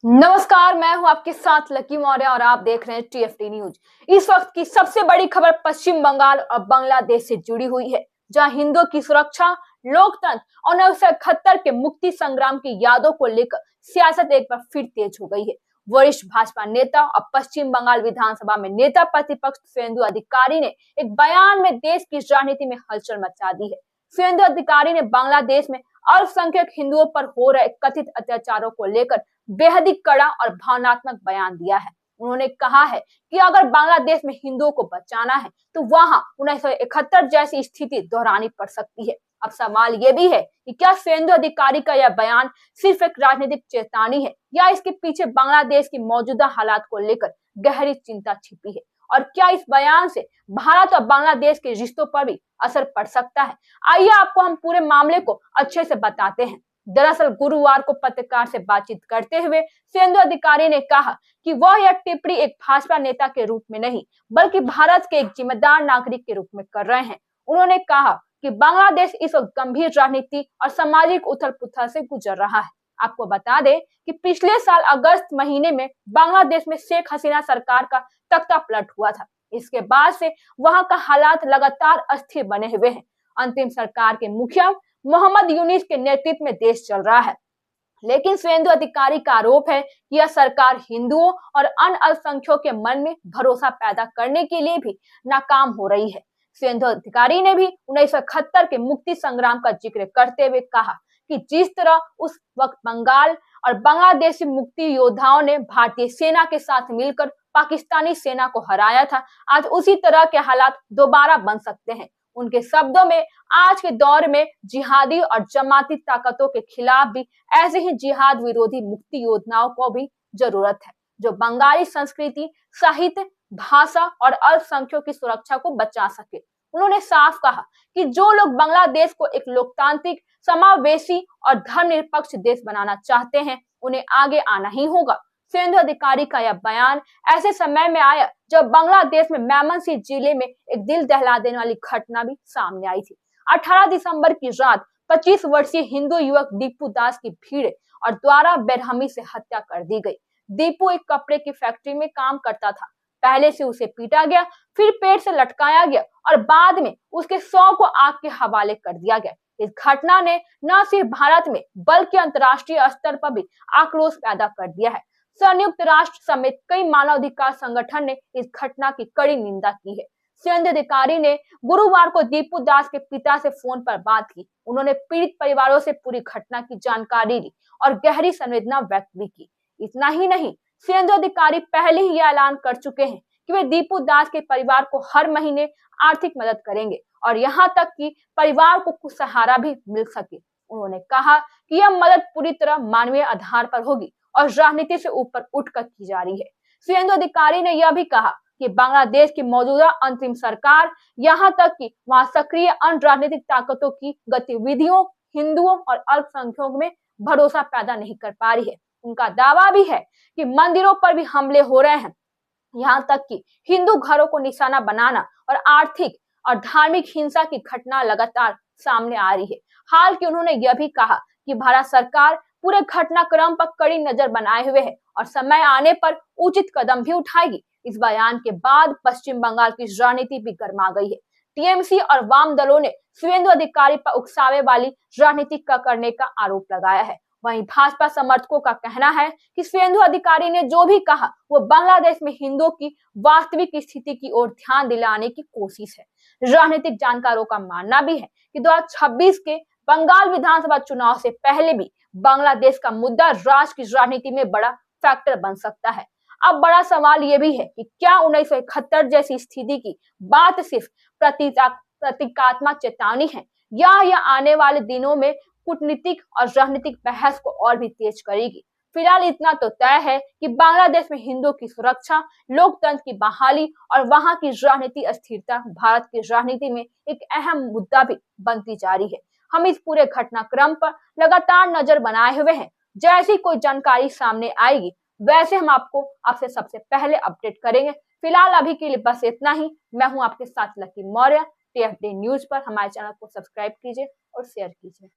नमस्कार, मैं हूं आपके साथ लकी मौर्य और आप देख रहे हैं टीएफटी न्यूज। इस वक्त की सबसे बड़ी खबर पश्चिम बंगाल और बांग्लादेश से जुड़ी हुई है, जहां हिंदुओं की सुरक्षा, लोकतंत्र और 1971 के मुक्ति संग्राम की यादों को लेकर सियासत एक बार फिर तेज हो गई है। वरिष्ठ भाजपा नेता और पश्चिम बंगाल विधानसभा में नेता प्रतिपक्ष सुवेंदु अधिकारी ने एक बयान में देश की राजनीति में हलचल मचा दी है। सुवेंदु अधिकारी ने बांग्लादेश में अल्पसंख्यक हिंदुओं पर हो रहे कथित अत्याचारों को लेकर बेहद ही कड़ा और भावनात्मक बयान दिया है। उन्होंने कहा है कि अगर बांग्लादेश में हिंदुओं को बचाना है तो वहां 1971 जैसी स्थिति दोहरानी पड़ सकती है। अब सवाल ये भी है कि क्या सुवेंदु अधिकारी का यह बयान सिर्फ एक राजनीतिक चेतावनी है या इसके पीछे बांग्लादेश की मौजूदा हालात को लेकर गहरी चिंता छिपी है, और क्या इस बयान से भारत और बांग्लादेश के रिश्तों पर भी असर पड़ सकता है। आइए आपको हम पूरे मामले को अच्छे से बताते हैं। दरअसल गुरुवार को पत्रकार से बातचीत करते हुए सुवेंदु अधिकारी ने कहा कि वह यह टिप्पणी एक भाजपा नेता के रूप में नहीं बल्कि भारत के एक जिम्मेदार नागरिक के रूप में कर रहे हैं। उन्होंने कहा कि बांग्लादेश इस वक्त गंभीर राजनीति और सामाजिक उथल पुथल से गुजर रहा है। आपको बता दें कि पिछले साल अगस्त महीने में बांग्लादेश में शेख हसीना सरकार का तख्ता पलट हुआ था। इसके बाद से वहां का हालात लगातार अस्थिर बने हुए हैं। अंतिम सरकार के मुखिया मोहम्मद यूनिस के नेतृत्व में देश चल रहा है, लेकिन सुवेंदु अधिकारी का आरोप है कि यह सरकार हिंदुओं और अन्य अल्पसंख्यकों के मन में भरोसा पैदा करने के लिए भी नाकाम हो रही है। सुवेंदु अधिकारी ने भी 1971 के मुक्ति संग्राम का जिक्र करते हुए कहा कि जिस तरह उस वक्त बंगाल और बांग्लादेशी मुक्ति योद्धाओं ने भारतीय सेना के साथ मिलकर पाकिस्तानी सेना को हराया था, आज उसी तरह के हालात दोबारा बन सकते हैं। उनके शब्दों में आज के दौर में जिहादी और जमाती ताकतों के खिलाफ भी ऐसे ही जिहाद विरोधी मुक्ति योद्धाओं को भी जरूरत है, जो बंगाली संस्कृति, साहित्य, भाषा और अल्पसंख्यकों की सुरक्षा को बचा सके। उन्होंने साफ कहा कि जो लोग बांग्लादेश को एक लोकतांत्रिक, समावेशी और धर्मनिरपेक्ष देश बनाना चाहते हैं, उन्हें आगे आना ही होगा। सुवेंदु अधिकारी का यह बयान ऐसे समय में आया जब बांग्लादेश में मेमनसिंह जिले में एक दिल दहला देने वाली घटना भी सामने आई थी। 18 दिसंबर की रात 25 वर्षीय हिंदू युवक दीपू दास की भीड़ और द्वारा बेरहमी से हत्या कर दी गई। दीपू एक कपड़े की फैक्ट्री में काम करता था। पहले से उसे पीटा गया, फिर पेट से लटकाया गया और बाद में उसके शव को आग के हवाले कर दिया गया। इस घटना ने न सिर्फ भारत में बल्कि अंतर्राष्ट्रीय स्तर पर भी आक्रोश पैदा कर दिया है। संयुक्त राष्ट्र समेत कई मानवाधिकार संगठन ने इस घटना की कड़ी निंदा की है। सुवेंदु अधिकारी ने गुरुवार को दीपू दास के पिता से फोन पर बात की। उन्होंने पीड़ित परिवारों से पूरी घटना की जानकारी ली और गहरी संवेदना व्यक्त भी की। इतना ही नहीं, सुवेंदु अधिकारी पहले ही यह ऐलान कर चुके हैं कि वे दीपू दास के परिवार को हर महीने आर्थिक मदद करेंगे और यहाँ तक कि परिवार को कुछ सहारा भी मिल सके। उन्होंने कहा कि यह मदद पूरी तरह मानवीय आधार पर होगी और राजनीति से ऊपर उठकर की जा रही है। सुवेंदु अधिकारी ने यह भी कहा कि बांग्लादेश की मौजूदा अंतरिम सरकार यहाँ तक कि वहां सक्रिय अन्य राजनीतिक ताकतों की गतिविधियों हिंदुओं और अल्पसंख्यकों में भरोसा पैदा नहीं कर पा रही है। उनका दावा भी है कि मंदिरों पर भी हमले हो रहे हैं, यहाँ तक कि हिंदू घरों को निशाना बनाना और आर्थिक और धार्मिक हिंसा की घटना लगातार सामने आ रही है। हाल की उन्होंने यह भी कहा कि भारत सरकार पूरे घटनाक्रम पर कड़ी नजर बनाए हुए है और समय आने पर उचित कदम भी उठाएगी। इस बयान के बाद पश्चिम बंगाल की राजनीति भी गर्मा गई है। टीएमसी और वाम दलों ने सुवेंदु अधिकारी पर उकसावे वाली राजनीति करने का आरोप लगाया है। वहीं भाजपा समर्थकों का कहना है कि सुवेंदु अधिकारी ने जो भी कहा वो बांग्लादेश में हिंदुओं की वास्तविक स्थिति की ओर ध्यान दिलाने की कोशिश है। राजनीतिक जानकारों का मानना भी है कि 2026 के बंगाल विधानसभा चुनाव से पहले भी बांग्लादेश का मुद्दा राज्य की राजनीति में बड़ा फैक्टर बन सकता है। अब बड़ा सवाल यह भी है कि क्या 1971 जैसी स्थिति की बात सिर्फ प्रतीकात्मक चेतावनी है या यह आने वाले दिनों में कूटनीतिक और राजनीतिक बहस को और भी तेज करेगी। फिलहाल इतना तो तय है कि बांग्लादेश में हिंदुओं की सुरक्षा, लोकतंत्र की बहाली और वहां की राजनीतिक अस्थिरता भारत की राजनीति में एक अहम मुद्दा भी बनती जा रही है। हम इस पूरे घटनाक्रम पर लगातार नजर बनाए हुए हैं। जैसी कोई जानकारी सामने आएगी वैसे हम आपसे सबसे पहले अपडेट करेंगे। फिलहाल अभी के लिए बस इतना ही। मैं हूं आपके साथ लकी मौर्य। टीएफटी न्यूज पर हमारे चैनल को सब्सक्राइब कीजिए और शेयर कीजिए।